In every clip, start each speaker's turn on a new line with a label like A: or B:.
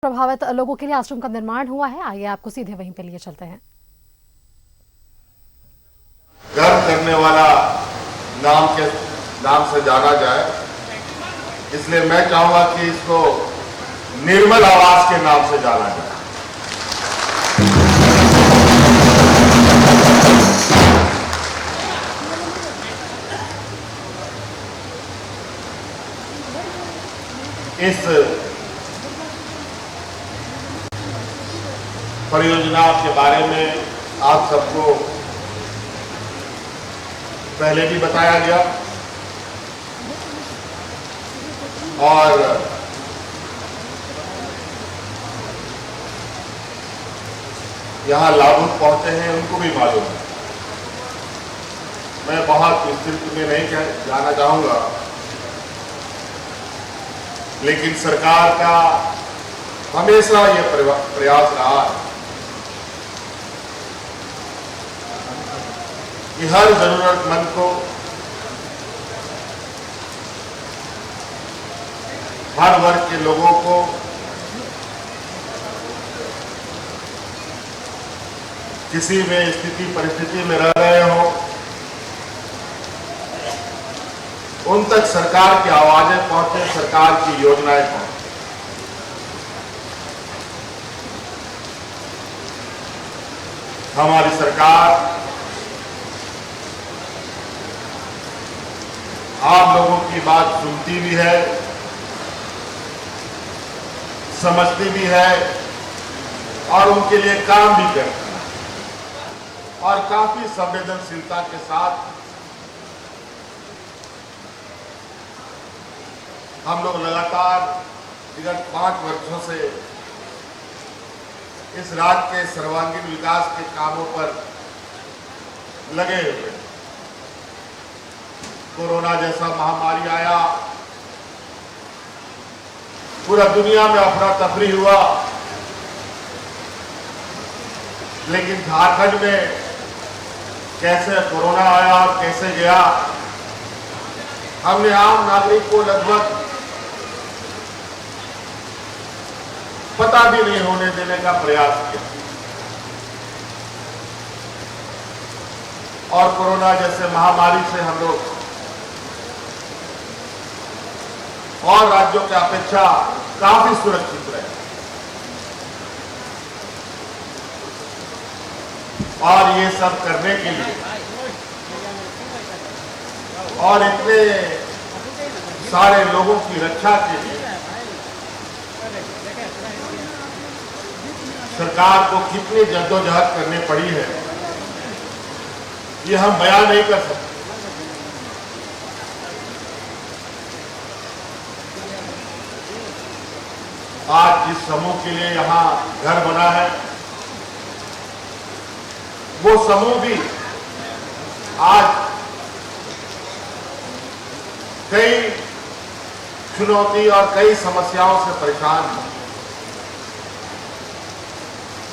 A: प्रभावित लोगों के लिए आश्रम का निर्माण हुआ है। आइए आपको सीधे वहीं पे लिए चलते हैं।
B: गर्व करने वाला नाम से जाना जाए, इसलिए मैं चाहूंगा कि इसको निर्मल आवास के नाम से जाना जाए। इस परियोजना के बारे में आप सबको पहले भी बताया गया और यहां लाभुक पहुंचे हैं उनको भी मालूम है। मैं बहुत विस्तृत में नहीं जाना चाहूंगा, लेकिन सरकार का हमेशा यह प्रयास रहा है कि हर जरूरतमंद को, हर वर्ग के लोगों को किसी भी स्थिति परिस्थिति में रह रहे हो, उन तक सरकार की आवाजें पहुंचे, सरकार की योजनाएं पहुंचे। हमारी सरकार आप लोगों की बात सुनती भी है, समझती भी है और उनके लिए काम भी करती है और काफी संवेदनशीलता के साथ हम लोग लगातार विगत 5 वर्षों से इस राज्य के सर्वांगीण विकास के कामों पर लगे हुए हैं। कोरोना जैसा महामारी आया, पूरा दुनिया में अफरा तफरी हुआ, लेकिन झारखंड में कैसे कोरोना आया और कैसे गया, हमने आम नागरिक को लगभग पता भी नहीं होने देने का प्रयास किया और कोरोना जैसे महामारी से हम लोग और राज्यों की अपेक्षा काफी सुरक्षित रहे और ये सब करने के लिए और इतने सारे लोगों की रक्षा के लिए सरकार को कितनी जद्दोजहद करनी पड़ी है, ये हम बयान नहीं कर सकते। आज जिस समूह के लिए यहां घर बना है, वो समूह भी आज कई चुनौती और कई समस्याओं से परेशान है।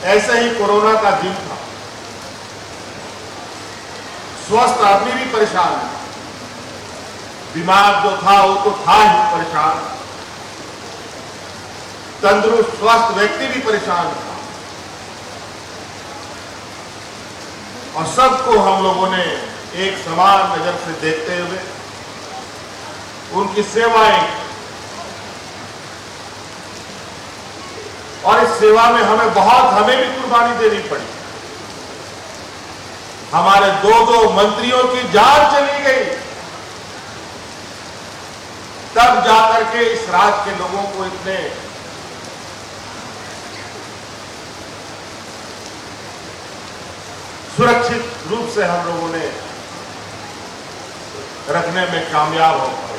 B: ऐसे ही कोरोना का दिन था, स्वस्थ आदमी भी परेशान है, बीमार जो था वो तो था ही परेशान, तंदुरुस्त स्वस्थ व्यक्ति भी परेशान था और सबको हम लोगों ने एक समान नजर से देखते हुए उनकी सेवाएं और इस सेवा में हमें भी कुर्बानी देनी पड़ी। हमारे 2 मंत्रियों की जान चली गई, तब जाकर के इस राज्य के लोगों को इतने सुरक्षित रूप से हम लोगों ने रखने में कामयाब हो पाए।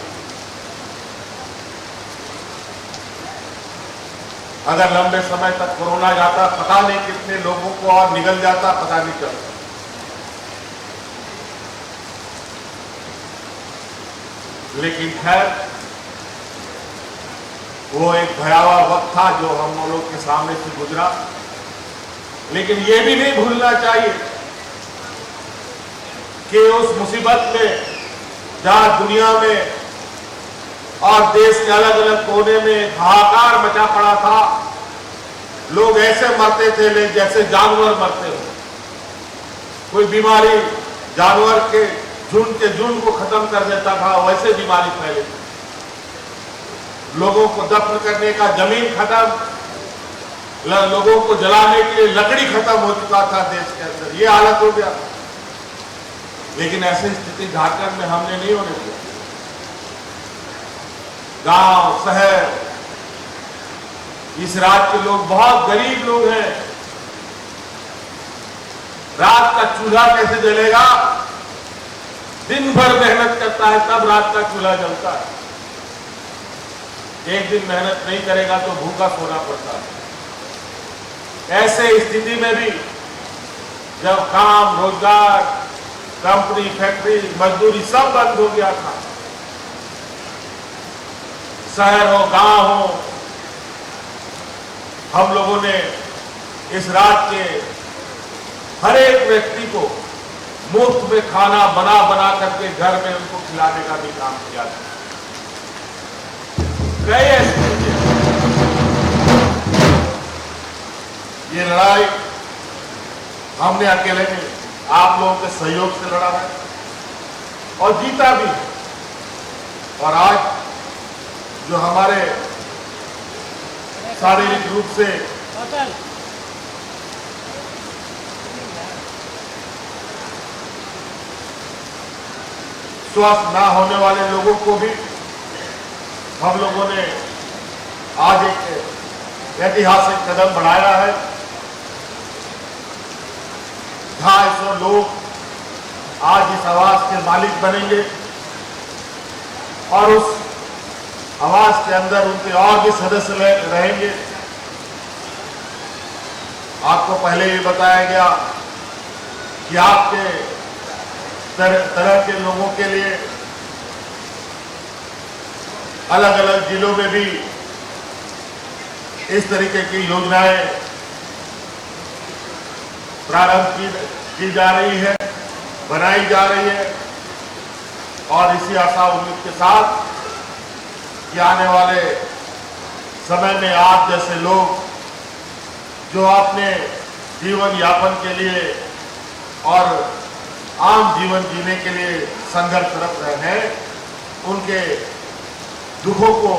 B: अगर लंबे समय तक कोरोना जाता, पता नहीं कितने लोगों को और निगल जाता, पता नहीं चलता। लेकिन खैर, वो एक भयावह वक्त था जो हम लोग के सामने से गुजरा, लेकिन ये भी नहीं भूलना चाहिए कि उस मुसीबत में जहां दुनिया में और देश के अलग अलग कोने में हाहाकार मचा पड़ा था, लोग ऐसे मरते थे जैसे जानवर मरते हो। कोई बीमारी जानवर के झुंड को खत्म कर देता था, वैसे बीमारी फैले। लोगों को दफन करने का जमीन खत्म, लोगों को जलाने के लिए लकड़ी खत्म हो चुका था देश के अंदर, ये हालत हो गया। लेकिन ऐसी स्थिति झारखंड में हमने नहीं होने दिया। गांव शहर, इस राज्य के लोग बहुत गरीब लोग हैं। रात का चूल्हा कैसे जलेगा? दिन भर मेहनत करता है तब रात का चूल्हा जलता है। एक दिन मेहनत नहीं करेगा तो भूखा सोना पड़ता है। ऐसे स्थिति में भी जब काम रोजगार, कंपनी फैक्ट्री मजदूरी सब बंद हो गया था, शहर हो गांव हो, हम लोगों ने इस राज्य के हर एक व्यक्ति को मुफ्त में खाना बना बना करके घर में उनको खिलाने का भी काम किया था। कई ऐसी ये लड़ाई हमने अकेले नहीं, आप लोगों के सहयोग से लड़ा है और जीता भी। और आज जो हमारे शारीरिक रूप से स्वस्थ ना होने वाले लोगों को भी हम लोगों ने आज एक ऐतिहासिक कदम बढ़ाया है। 250 लोग आज इस आवास के मालिक बनेंगे और उस आवास के अंदर उनके और भी सदस्य रहेंगे। आपको पहले ही बताया गया कि आपके तरह के लोगों के लिए अलग अलग जिलों में भी इस तरीके की योजनाएं प्रारंभ की जा रही है, बनाई जा रही है। और इसी आशा उम्मीद के साथ कि आने वाले समय में आप जैसे लोग जो अपने जीवन यापन के लिए और आम जीवन जीने के लिए संघर्षरत रहे हैं, उनके दुखों को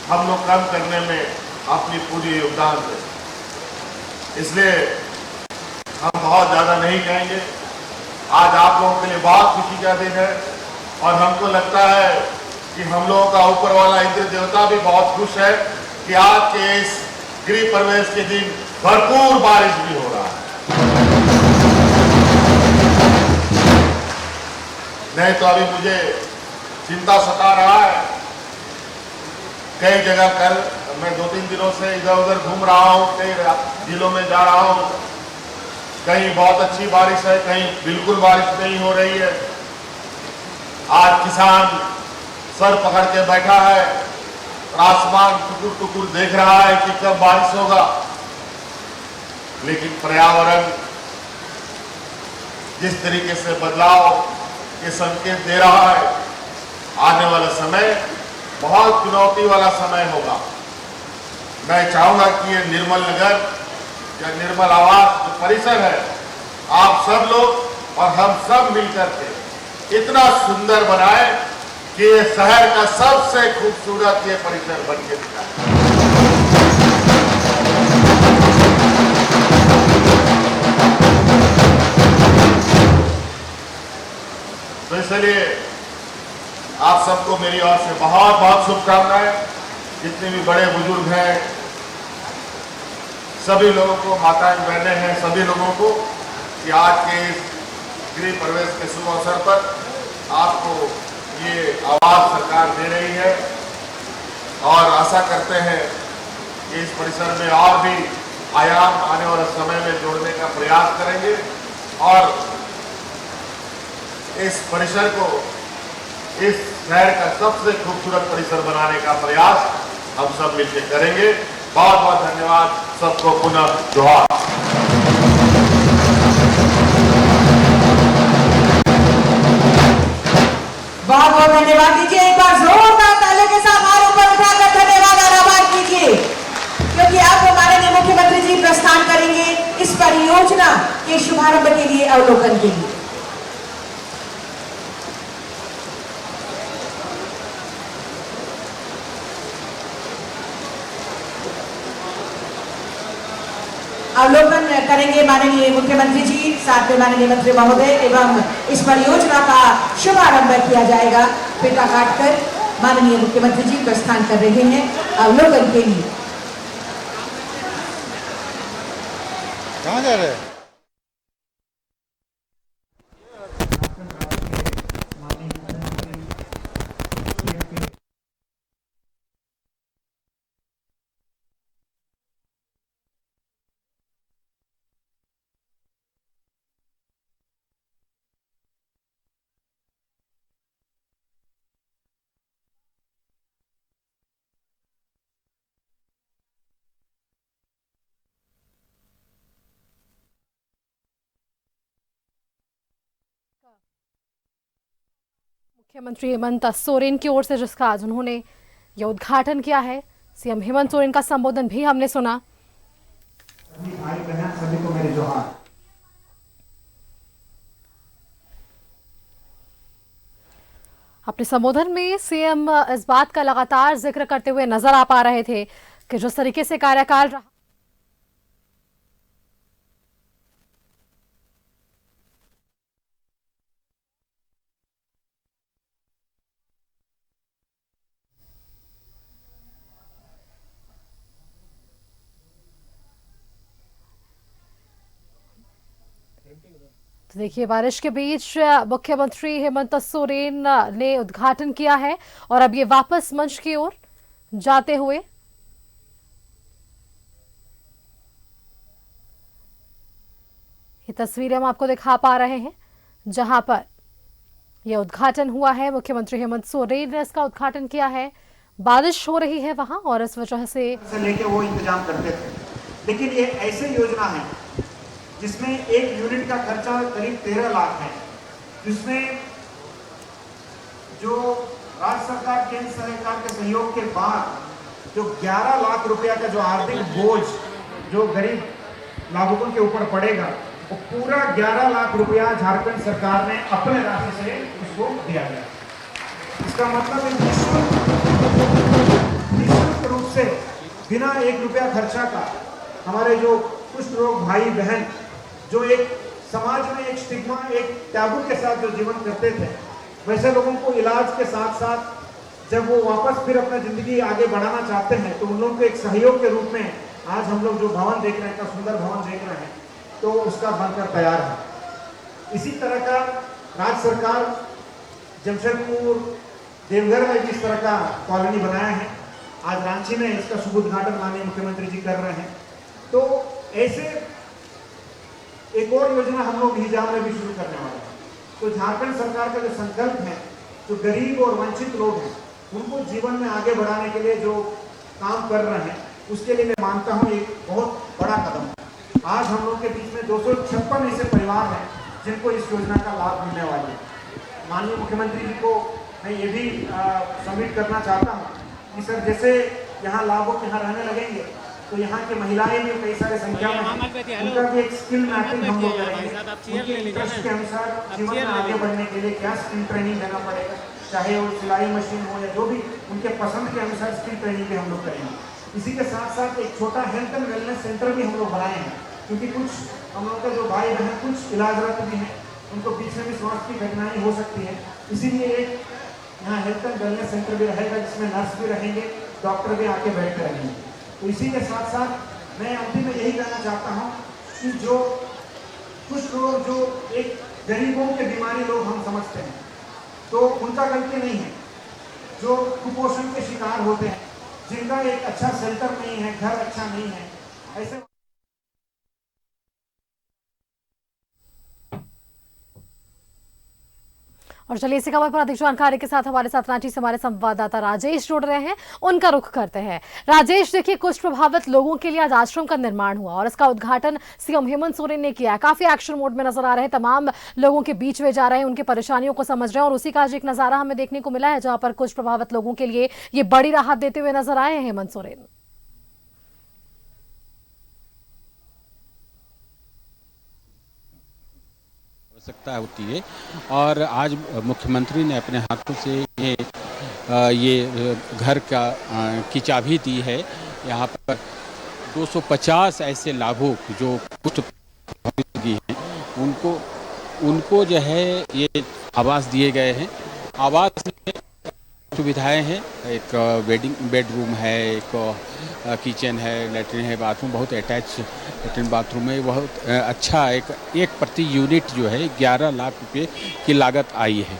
B: हम लोग कम करने में अपनी पूरी योगदान दें। इसलिए हम बहुत ज़्यादा नहीं कहेंगे। आज आप लोगों के लिए बहुत खुशी का दिन है और हमको लगता है कि हम लोगों का ऊपर वाला इंद्र देवता भी बहुत खुश है कि आज के इस गृह प्रवेश के दिन भरपूर बारिश भी हो रहा है। नहीं तो अभी मुझे चिंता सता रहा है। कई जगह कल मैं 2-3 दिनों से इधर उधर घूम रहा हूँ, कई जिलों में जा रहा हूँ। कहीं बहुत अच्छी बारिश है, कहीं बिल्कुल बारिश नहीं हो रही है। आज किसान सर पकड़ के बैठा है और आसमान टुकुर टुकुर देख रहा है कि कब बारिश होगा। लेकिन पर्यावरण जिस तरीके से बदलाव के संकेत दे रहा है, आने वाला समय बहुत चुनौती वाला समय होगा। मैं चाहूंगा कि ये निर्मल नगर या निर्मल आवास जो परिसर है, आप सब लोग और हम सब मिलकर के इतना सुंदर बनाए कि ये शहर का सबसे खूबसूरत ये परिसर बन के दिखाए। तो इसलिए आप सबको मेरी ओर से बहुत बहुत शुभकामनाएं। जितने भी बड़े बुजुर्ग हैं, सभी लोगों को, माताएं बहनें हैं, सभी लोगों को कि आज के इस गृह प्रवेश के शुभ अवसर पर आपको ये आवास सरकार दे रही है। और आशा करते हैं कि इस परिसर में और भी आयाम आने वाले समय में जोड़ने का प्रयास करेंगे और इस परिसर को इस शहर का सबसे खूबसूरत परिसर बनाने का प्रयास हम सब मिलकर करेंगे। बहुत बहुत धन्यवाद सबको, पुनः जोहार।
C: बहुत बहुत धन्यवाद दीजिए। एक बार जोरदार तालियों के साथ हाथ ऊपर उठाकर धन्यवाद और आभार कीजिए, क्योंकि आपको माननीय मुख्यमंत्री जी प्रस्ताव के शुभारंभ के लिए, अवलोकन के लिए। अवलोकन करेंगे माननीय मुख्यमंत्री जी, साथ में माननीय मंत्री महोदय, एवं इस परियोजना का शुभारंभ किया जाएगा। पेटा काटकर माननीय मुख्यमंत्री जी प्रस्थान कर रहे हैं अवलोकन के लिए।
D: कहाँ जा रहे हैं?
A: मुख्यमंत्री हेमंत सोरेन की ओर से जिसका आज उन्होंने यह उद्घाटन किया है, सीएम हेमंत सोरेन का संबोधन भी हमने सुना।
E: भाई बहन सभी को मेरे जोहार।
A: अपने संबोधन में सीएम इस बात का लगातार जिक्र करते हुए नजर आ पा रहे थे कि जिस तरीके से कार्यकाल रहा, तो देखिए बारिश के बीच मुख्यमंत्री हेमंत सोरेन ने उद्घाटन किया है और अब ये वापस मंच की ओर जाते हुए ये तस्वीरें हम आपको दिखा पा रहे हैं जहां पर यह उद्घाटन हुआ है। मुख्यमंत्री हेमंत सोरेन ने इसका उद्घाटन किया है। बारिश हो रही है वहां और इस वजह से
E: लेके वो इंतजाम करते थे, लेकिन ये ऐसे योजना है जिसमें एक यूनिट का खर्चा करीब 13 लाख है, जिसमें जो राज्य सरकार केंद्र सरकार के सहयोग के बाद जो 11 लाख रुपया का जो आर्थिक बोझ जो गरीब लाभुकों के ऊपर पड़ेगा, वो पूरा 11 लाख रुपया झारखंड सरकार ने अपने राशि से उसको दिया गया। इसका मतलब है निःशुल्क रूप से बिना 1 रुपया खर्चा का हमारे जो कुष्ठ रोग भाई बहन जो एक समाज में एक स्टिग्मा, एक टैबू के साथ जो जीवन करते थे, वैसे लोगों को इलाज के साथ साथ जब वो वापस फिर अपना जिंदगी आगे बढ़ाना चाहते हैं तो उन लोगों को एक सहयोग के रूप में आज हम लोग जो भवन देख रहे हैं, इतना सुंदर भवन देख रहे हैं, तो उसका बनकर तैयार है। इसी तरह का राज्य सरकार जमशेदपुर देवघर में भी इस तरह का कॉलोनी बनाया है। आज रांची में इसका शुभ उद्घाटन माननीय मुख्यमंत्री जी कर रहे हैं। तो ऐसे एक और योजना हम लोग हिजाम में भी शुरू करने वाले हैं। तो झारखंड सरकार का जो संकल्प है, जो गरीब और वंचित लोग हैं उनको जीवन में आगे बढ़ाने के लिए जो काम कर रहे हैं, उसके लिए मैं मानता हूँ एक बहुत बड़ा कदम है। आज हम लोग के बीच में 256 ऐसे परिवार हैं जिनको इस योजना का लाभ मिलने वाले है। माननीय मुख्यमंत्री जी को मैं ये भी सबमिट करना चाहता हूँ कि सर जैसे यहाँ लाभुक यहाँ रहने लगेंगे तो यहाँ की महिलाएं भी कई सारे संख्या में उनका भी एक स्किल मैपिंग हम लोग करेंगे। उनके इंटरेस्ट के अनुसार जीवन में आगे बढ़ने के लिए क्या स्किल ट्रेनिंग देना पड़ेगा, चाहे वो सिलाई मशीन हो या जो भी उनके पसंद के अनुसार स्किल ट्रेनिंग भी हम लोग करेंगे। इसी के साथ साथ एक छोटा हेल्थ एंड वेलनेस सेंटर भी हम लोग बनाए हैं, क्योंकि कुछ हम लोग का जो भाई बहन कुछ इलाजरत भी हैं, उनको बीच में भी स्वास्थ्य की कठिनाई हो सकती है। इसीलिए एक यहाँ हेल्थ एंड वेलनेस सेंटर भी रहेगा जिसमें नर्स भी रहेंगे, डॉक्टर भी आके बैठते रहेंगे। तो इसी के साथ साथ मैं अंतिम में यही कहना चाहता हूँ कि जो कुछ लोग जो एक गरीबों के बीमारी लोग हम समझते हैं तो उनका गलती नहीं है, जो कुपोषण के शिकार होते हैं, जिनका एक अच्छा शेल्टर नहीं है, घर अच्छा नहीं है, ऐसे
A: और चलिए इसी खबर पर अधिक जानकारी के साथ हमारे साथ रांची से हमारे संवाददाता राजेश जुड़ रहे हैं, उनका रुख करते हैं। राजेश, देखिए कुछ प्रभावित लोगों के लिए आज आश्रम का निर्माण हुआ और इसका उद्घाटन सीएम हेमंत सोरेन ने किया है। काफी एक्शन मोड में नजर आ रहे हैं, तमाम लोगों के बीच में जा रहे हैं, उनकी परेशानियों को समझ रहे हैं और उसी का आज एक नजारा हमें देखने को मिला है जहां पर कुछ प्रभावित लोगों के लिए ये बड़ी राहत देते हुए नजर आए हैं हेमंत सोरेन।
F: आवश्यकता होती है। और आज मुख्यमंत्री ने अपने हाथों से ये घर की चाबी दी है। यहाँ पर 250 ऐसे लाभुक जो कुष्ठ हैं उनको जो है ये आवास दिए गए हैं। आवास में सुविधाएं हैं, एक बेडरूम है, एक किचन है, लेटरिन है, बाथरूम, बहुत अटैच लेटरिन बाथरूम है। बहुत अच्छा एक प्रति यूनिट जो है 11 लाख रुपए की लागत आई है।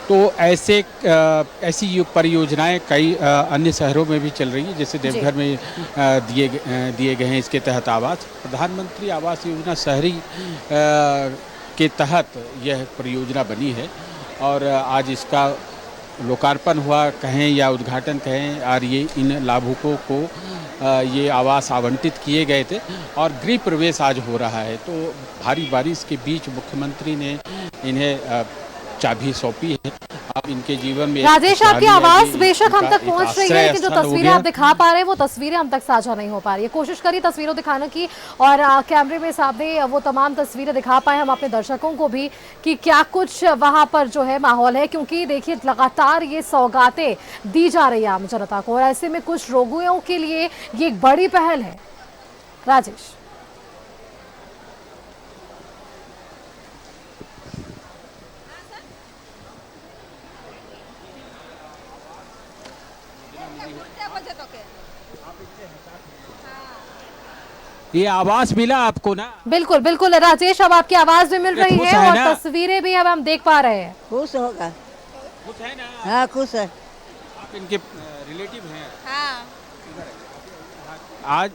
F: तो ऐसी परियोजनाएं कई अन्य शहरों में भी चल रही है, जैसे देवघर में दिए गए हैं इसके तहत आवास। प्रधानमंत्री आवास योजना शहरी के तहत यह परियोजना बनी है और आज इसका लोकार्पण हुआ कहें या उद्घाटन कहें, और ये इन लाभुकों को ये आवास आवंटित किए गए थे और गृह प्रवेश आज हो रहा है। तो भारी बारिश के बीच मुख्यमंत्री ने इन्हें चाबी सौंपी है। अब इनके जीवन में
A: राजेश, आपकी आवाज बेशक हम तक पहुंच रही है, लेकिन जो तस्वीरें आप दिखा पा रहे हैं वो तस्वीरें हम तक साझा नहीं हो पा रही है। कोशिश करिए तस्वीरों दिखाने की और कैमरे में सामने वो तमाम तस्वीरें दिखा पाए हम अपने दर्शकों को भी कि क्या कुछ वहां पर जो है माहौल है, क्योंकि देखिए लगातार ये सौगातें दी जा रही है आम जनता को और ऐसे में कुछ रोगियों के लिए ये एक बड़ी पहल है। राजेश,
F: ये आवास मिला आपको ना?
A: बिल्कुल बिल्कुल राजेश, अब आपकी आवाज भी मिल रही है और तस्वीरें भी अब हम देख पा रहे हैं।
G: खुश होगा।
F: खुश है ना?
G: हाँ खुश है।
F: आप इनके रिलेटिव हैं?
H: हाँ।
F: आज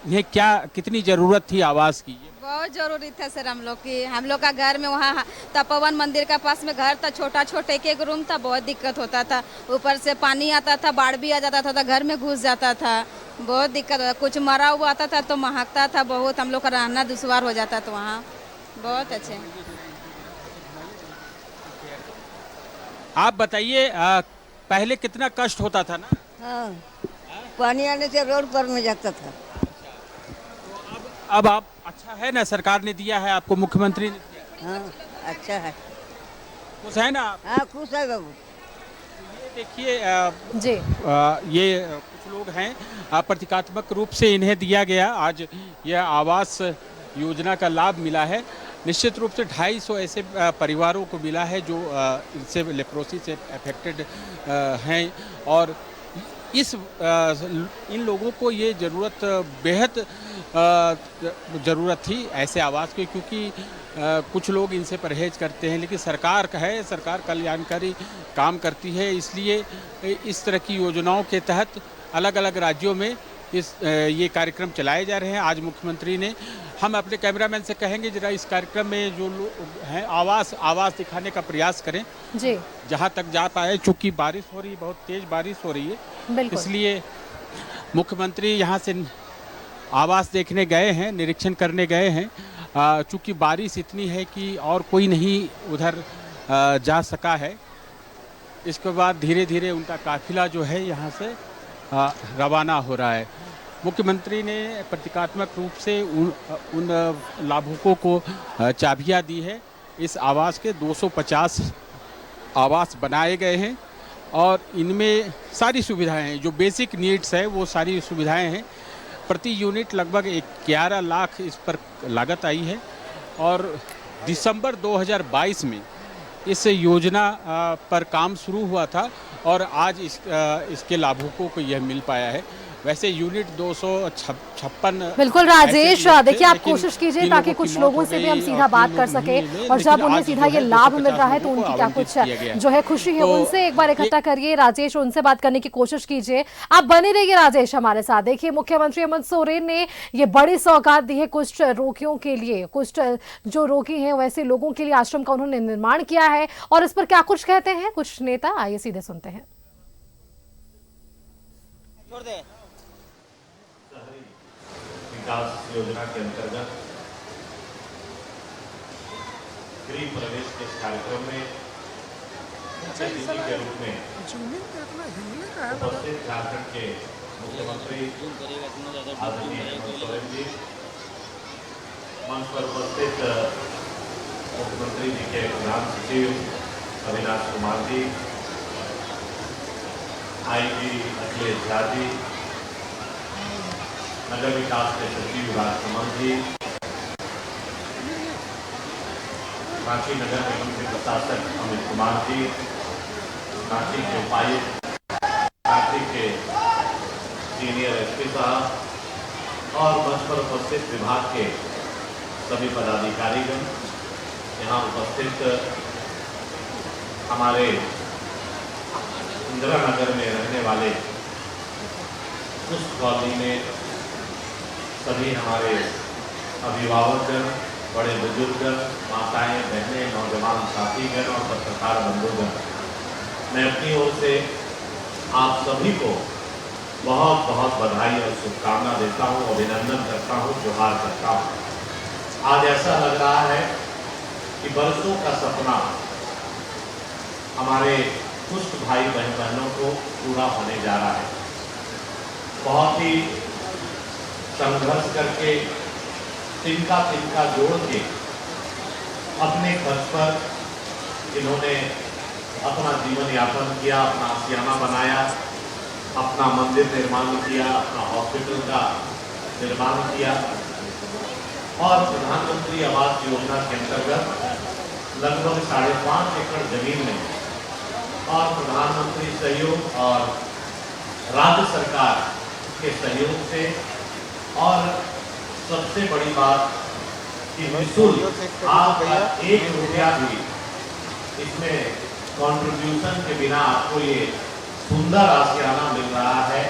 F: ये कितनी जरूरत थी आवास की?
H: बहुत जरूरी था सर हम लोग की। हम लोग का घर में वहाँ तपोवन मंदिर का पास में घर था, छोटा छोटा एक रूम था, बहुत दिक्कत होता था। ऊपर से पानी आता था, बाढ़ भी आ जाता था, घर में घुस जाता था, बहुत दिक्कत होता। कुछ मरा हुआ आता था तो महकता था बहुत, हम लोग का रहना दुश्वार हो जाता था वहाँ। बहुत अच्छे।
F: आप बताइए पहले कितना कष्ट होता था ना?
G: हाँ, पानी आने से रोड पर में जाता था।
F: अब आप अच्छा है ना, सरकार ने दिया है आपको, मुख्यमंत्री ने दिया।
G: हाँ अच्छा है।
F: खुश है ना?
G: हाँ खुश है बाबू।
F: ये देखिए जी, ये कुछ लोग हैं प्रतीकात्मक रूप से इन्हें दिया गया। आज यह आवास योजना का लाभ मिला है। निश्चित रूप से 250 ऐसे परिवारों को मिला है जो इससे लेप्रोसी से अफेक्टेड हैं और इन लोगों को ये ज़रूरत बेहद ज़रूरत थी ऐसे आवास की, क्योंकि कुछ लोग इनसे परहेज करते हैं, लेकिन सरकार कल्याणकारी काम करती है। इसलिए इस तरह की योजनाओं के तहत अलग अलग राज्यों में ये कार्यक्रम चलाए जा रहे हैं। आज मुख्यमंत्री ने, हम अपने कैमरामैन से कहेंगे जरा इस कार्यक्रम में जो लोग हैं आवास दिखाने का प्रयास करें
A: जी, जहां
F: तक जा पाए। चूँकि बारिश हो रही है, बहुत तेज बारिश हो रही है, इसलिए मुख्यमंत्री यहाँ से आवास देखने गए हैं, निरीक्षण करने गए हैं। चूँकि बारिश इतनी है कि और कोई नहीं उधर जा सका है। इसके बाद धीरे धीरे उनका काफिला जो है यहाँ से रवाना हो रहा है। मुख्यमंत्री ने प्रतीकात्मक रूप से उन लाभुकों को चाबियां दी है। इस आवास के 250 आवास बनाए गए हैं और इनमें सारी सुविधाएं हैं, जो बेसिक नीड्स है वो सारी सुविधाएं हैं। प्रति यूनिट लगभग 11 लाख इस पर लागत आई है और दिसंबर 2022 में इस योजना पर काम शुरू हुआ था और आज इसके लाभुकों को यह मिल पाया है। वैसे यूनिट 256
A: बिल्कुल राजेश, देखिए आप कोशिश कीजिए ताकि कुछ लोगों से भी हम सीधा बात कर सके और जब उन्हें सीधा ये लाभ मिल रहा है तो उनकी क्या कुछ जो है खुशी है, उनसे एक बार इकट्ठा करिए राजेश, उनसे बात करने की कोशिश कीजिए। आप बने रहिए राजेश हमारे साथ। देखिए मुख्यमंत्री हेमंत सोरेन ने ये बड़ी सौगात दी है कुष्ठ रोगियों के लिए। कुष्ठ जो रोगी हैं वैसे लोगों के लिए आश्रम का उन्होंने निर्माण किया है और इस पर क्या कुछ कहते हैं कुछ नेता, आइए सीधे सुनते हैं।
B: विकास योजना के अंतर्गत गृह प्रवेश के कार्यक्रम में अतिथि के रूप में उपस्थित झारखंड के मुख्यमंत्री आदरणीय हेमंत सोरेन जी, मंच पर उपस्थित मुख्यमंत्री जी के प्रधान सचिव अविनाश कुमार जी, आईजी अखिलेश झा जी, नगर विकास के सचिव राजकमल जी, रांची नगर निगम के प्रशासक अमित कुमार जी, रांची के उपायुक्त, रांची के सीनियर एसपी साहब और मंच पर उपस्थित विभाग के सभी पदाधिकारीगण, यहाँ उपस्थित हमारे इंदिरा नगर में रहने वाले उस कॉलोनी में सभी हमारे अभिभावकगण, बड़े बुजुर्ग, माताएं, बहनें, नौजवान साथीगण और पत्रकार बंधुगण, मैं अपनी ओर से आप सभी को बहुत बहुत बधाई और शुभकामना देता हूं, अभिनंदन करता हूं, जोहार करता हूं। आज ऐसा लग रहा है कि बरसों का सपना हमारे कुष्ठ भाई बहनों को पूरा होने जा रहा है। बहुत ही संघर्ष करके तिनका जोड़ के अपने खर्च पर इन्होंने अपना जीवन यापन किया, अपना आशियाना बनाया, अपना मंदिर निर्माण किया, अपना हॉस्पिटल का निर्माण किया और प्रधानमंत्री आवास योजना के अंतर्गत लगभग 5.5 एकड़ जमीन में और प्रधानमंत्री सहयोग और राज्य सरकार के सहयोग से और सबसे बड़ी बात कि निःशुल्क आपका 1 रुपया भी इसमें कंट्रीब्यूशन के बिना आपको ये सुंदर आशियाना मिल रहा है।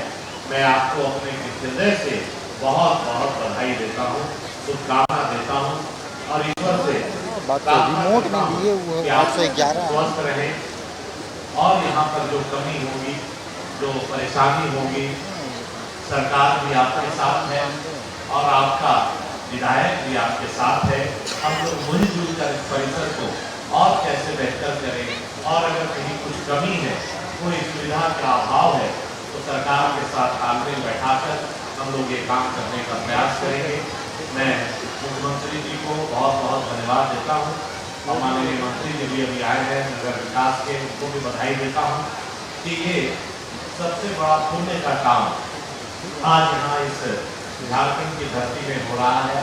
B: मैं आपको अपने हृदय से बहुत बहुत बधाई देता हूँ, शुभकामना देता हूँ और ईश्वर से
D: रिमोट में लिए हुए 811
B: स्वस्थ रहें और यहाँ पर जो कमी होगी, जो परेशानी होगी, सरकार भी आपके साथ है और आपका विधायक भी आपके साथ है। हम लोग मिलजुल कर इस परिसर को और कैसे बेहतर करें और अगर कहीं कुछ कमी है, कोई सुविधा का अभाव है तो सरकार के साथ तालमेल बैठाकर हम लोग ये काम करने का प्रयास करेंगे। मैं मुख्यमंत्री जी को बहुत बहुत धन्यवाद देता हूँ और माननीय मंत्री जी भी अभी आए हैं नगर विकास के, उनको भी बधाई देता हूँ कि ये सबसे बड़ा पुण्य का काम आज यहाँ इस झारखंड की धरती में हो रहा है।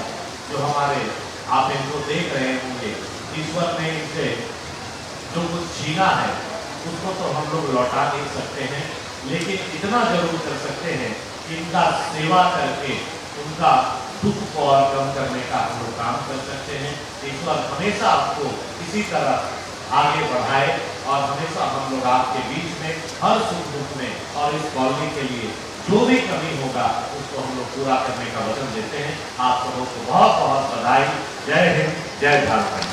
B: जो हमारे आप इनको देख रहे होंगे, ईश्वर ने इनसे जो कुछ छीना है उसको तो हम लोग लौटा नहीं सकते हैं, लेकिन इतना जरूर कर सकते हैं कि इनका सेवा करके उनका दुख को और कम करने का हम लोग काम कर सकते हैं। ईश्वर हमेशा आपको इसी तरह आगे बढ़ाए और हमेशा हम लोग आपके बीच में हर सुख दुख में और इस कॉलोनी के लिए जो भी कमी होगा उसको हम लोग पूरा करने का वचन देते हैं। आप सबों को बहुत बहुत बधाई। जय हिंद, जय झारखंड।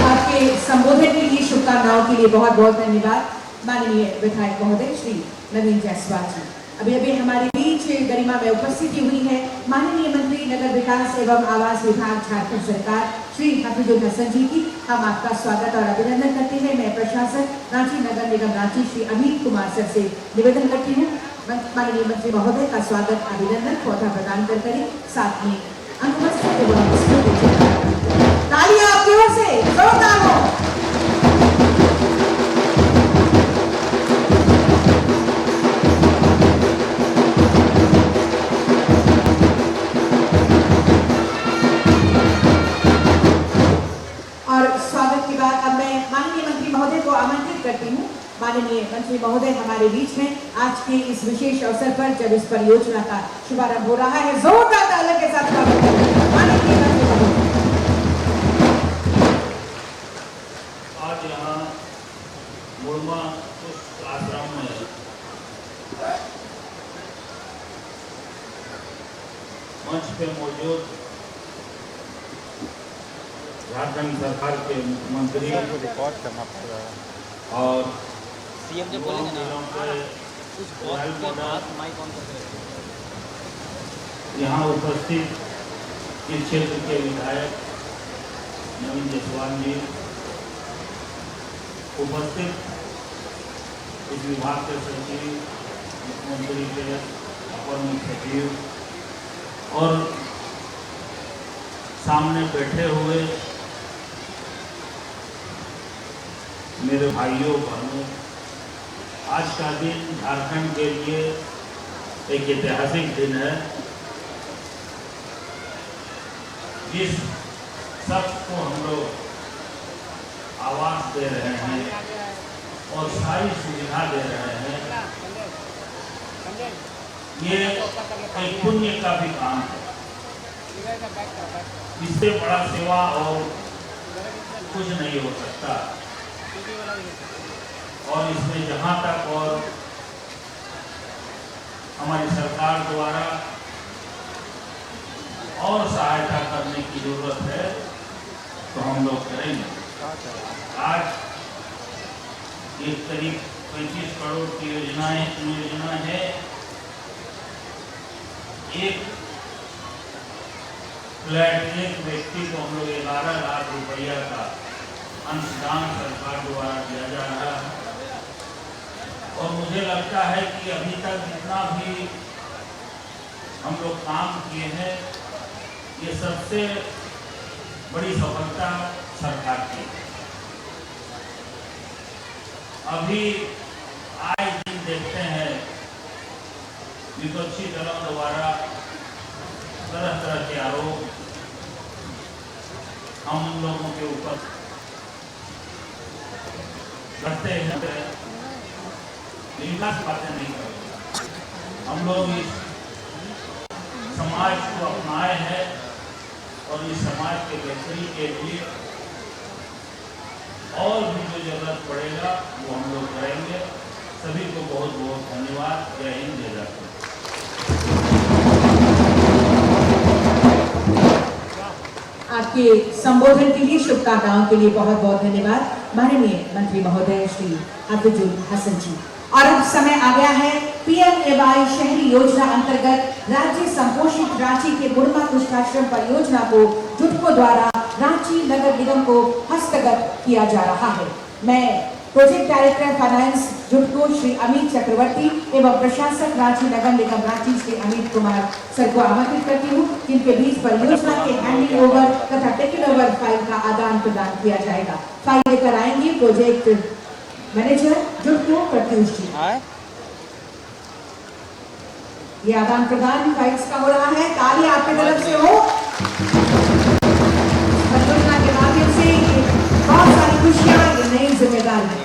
C: आपके संबोधन के लिए, शुभकामनाओं के लिए बहुत बहुत धन्यवाद माननीय विधायक महोदय श्री नवीन जायसवाल जी। अभी अभी हमारे बीच गरिमा में उपस्थिति हुई है माननीय मंत्री नगर विकास एवं आवास विभाग झारखंड सरकार श्री हाफिजुल हसन जी की। हम आपका स्वागत और अभिनंदन करते हैं। मैं प्रशासक रांची नगर निगम रांची श्री अमित कुमार सर से निवेदन करती हूँ माननीय मंत्री महोदय का स्वागत अभिनंदन पौधा प्रदान कर करें, साथ में अनुपस्थित तालियां आपकी ओर से जोरदार हो। माननीय मंत्री महोदय हमारे बीच हैं आज के इस विशेष अवसर पर जब इस परियोजना का शुभारंभ हो रहा है। जोरदार तालियों के साथ स्वागत करें माननीय मंत्री महोदय।
I: आज यहाँ मुड़मा आश्रम में मंच पे मौजूद झारखंड सरकार के मुख्यमंत्री
D: रिकॉर्ड करना पड़ रहा है
I: और
J: सीएम जब बोलेंगे ना कुछ बहुत के बाद माइक ऑन करके
I: यहाँ उपस्थित इस क्षेत्र के विधायक नवीन जायसवाल जी, उपस्थित इस विभाग के सचिव, मुख्यमंत्री के अपर मुख्य सचिव और सामने बैठे हुए मेरे भाइयों बहनों, आज का दिन झारखंड के लिए एक ऐतिहासिक दिन है। जिस शख्स को हम लोग आवाज दे रहे हैं और सारी सुविधा दे रहे हैं, ये एक पुण्य का भी काम है। इससे बड़ा सेवा और कुछ नहीं हो सकता। और इसमें जहां तक और हमारी सरकार द्वारा और सहायता करने की जरूरत है तो हम लोग करेंगे। आज एक करीब 35 करोड़ की योजना है। एक फ्लैट एक व्यक्ति को हम लोग 11 लाख रुपया का अंशदान सरकार द्वारा दिया जा रहा है। और मुझे लगता है कि अभी तक जितना भी हम लोग काम किए हैं, ये सबसे बड़ी सफलता सरकार की। अभी आए दिन देखते हैं विपक्षी दलों द्वारा तरह तरह के आरोप हम लोगों के ऊपर करते हैं। विकास बातें नहीं करते। हम लोग इस समाज को अपनाए हैं और इस समाज के बेहतरी के लिए और भी जो जरूरत पड़ेगा वो हम लोग करेंगे। सभी को बहुत बहुत धन्यवाद। जय हिंद, जय झारखंड।
C: आपके संबोधन के लिए, शुभकामनाओं के लिए बहुत बहुत धन्यवाद माननीय मंत्री महोदय श्री अब्दुल हसन जी। और अब समय आ गया है पीएमएवाई शहरी योजना अंतर्गत राज्य संपोषित रांची के मुरमा कुष्ठाश्रम परियोजना को जुटको द्वारा रांची नगर निगम को हस्तगत किया जा रहा है। मैं project director finance JUTCO Shri Amit Chakraborty एवं प्रशासक रांची नगर निगम रांची श्री अमित कुमार सर को आमंत्रित करती हूँ, जिनके बीच परियोजना के हैंडिंग ओवर तथा टेकन ओवर फाइल का आदान प्रदान किया जाएगा। फाइल लेकर आएंगे प्रोजेक्ट मैनेजर जुटको प्रत्युष जी। ये आदान प्रदान फाइल्स का हो रहा है। ताली आपकी तरफ से हो। परियोजना के माध्यम से बहुत सारी खुशियां, ये नई जिम्मेदारी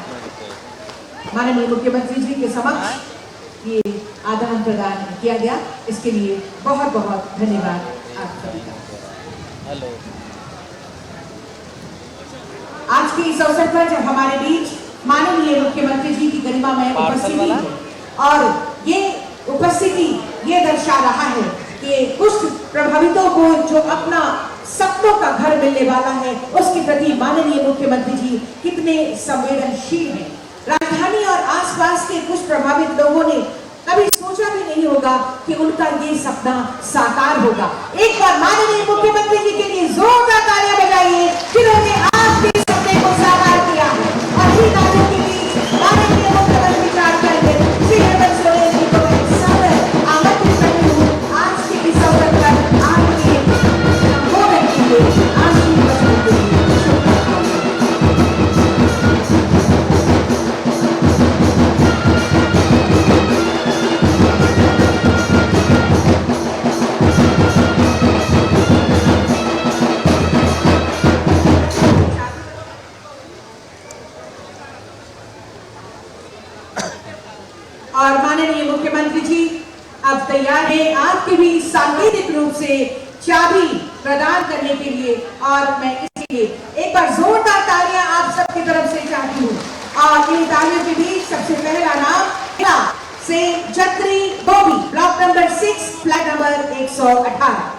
C: माननीय मुख्यमंत्री जी के समक्ष ये आदान प्रदान किया गया। इसके लिए बहुत बहुत धन्यवाद आप सभी का।
J: हेलो।
C: आज के इस अवसर पर जब हमारे बीच माननीय मुख्यमंत्री जी की गरिमा में उपस्थिति है और ये उपस्थिति ये दर्शा रहा है कि कुष्ठ प्रभावितों को जो अपना सपनों का घर मिलने वाला है, उसके प्रति माननीय मुख्यमंत्री जी कितने संवेदनशील हैं। राजधानी और आसपास के कुष्ठ प्रभावित लोगों ने कभी सोचा भी नहीं होगा कि उनका ये सपना साकार होगा। एक बार माननीय मुख्यमंत्री जी के लिए जोरदार तालियां बजाइए, जिन्होंने आपके सपने को साकार किया है। और ही तालियों के बीच माननीय मुख्यमंत्री झारखंड श्री हेमंत सोरेन जी को सादर आमंत्रित करती हूँ। आज के इस अवसर पर आपके संबोधन के लिए, आशीर्वाद के लिए और माननीय मुख्यमंत्री जी अब तैयार है आपके भी सांकेतिक रूप से चाबी प्रदान करने के लिए। और मैं इसके लिए एक बार जोरदार तालियां आप सबकी तरफ से चाहती हूँ। और इन तालियों के बीच सबसे पहला नाम से Jatri Bobby, block number 6, flat number 118।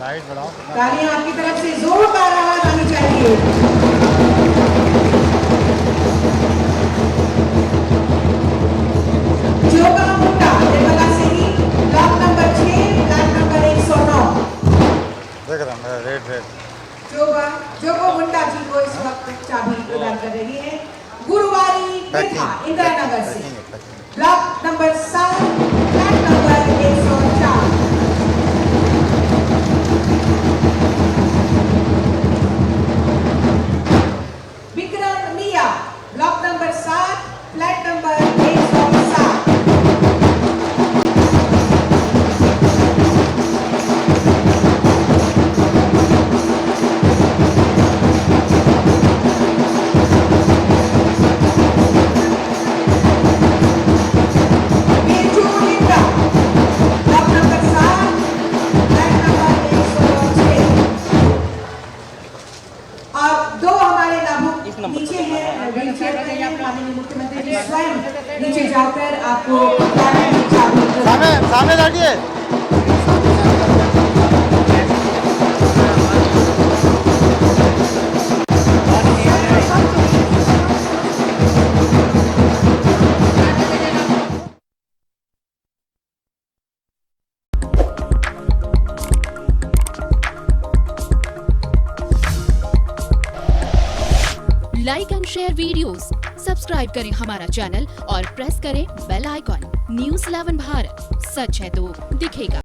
D: Light बढ़ाओ।
C: तालियां आपकी तरफ से जोरदार आवाज आनी चाहिए। Joga Munda Nirmala Singh block number 6 flat number 109।
D: देख रहा मेरा रेड
C: जोगो मुंडा जी को इस वक्त चाबी प्रदान कर रही है गुरुवारी नेता इंदिरा नगर से block number 7 flat number 104। Vikram Miya block number 7 flat number 107। नीचे हैं व्हीलचेयर पे हैं माननीय मुख्यमंत्री जी स्वयं नीचे जाकर आपको
D: सामने जाइए।
K: Like and share videos, subscribe करें हमारा चैनल और प्रेस करें बेल आइकॉन। न्यूज़ 11 भारत, सच है तो दिखेगा।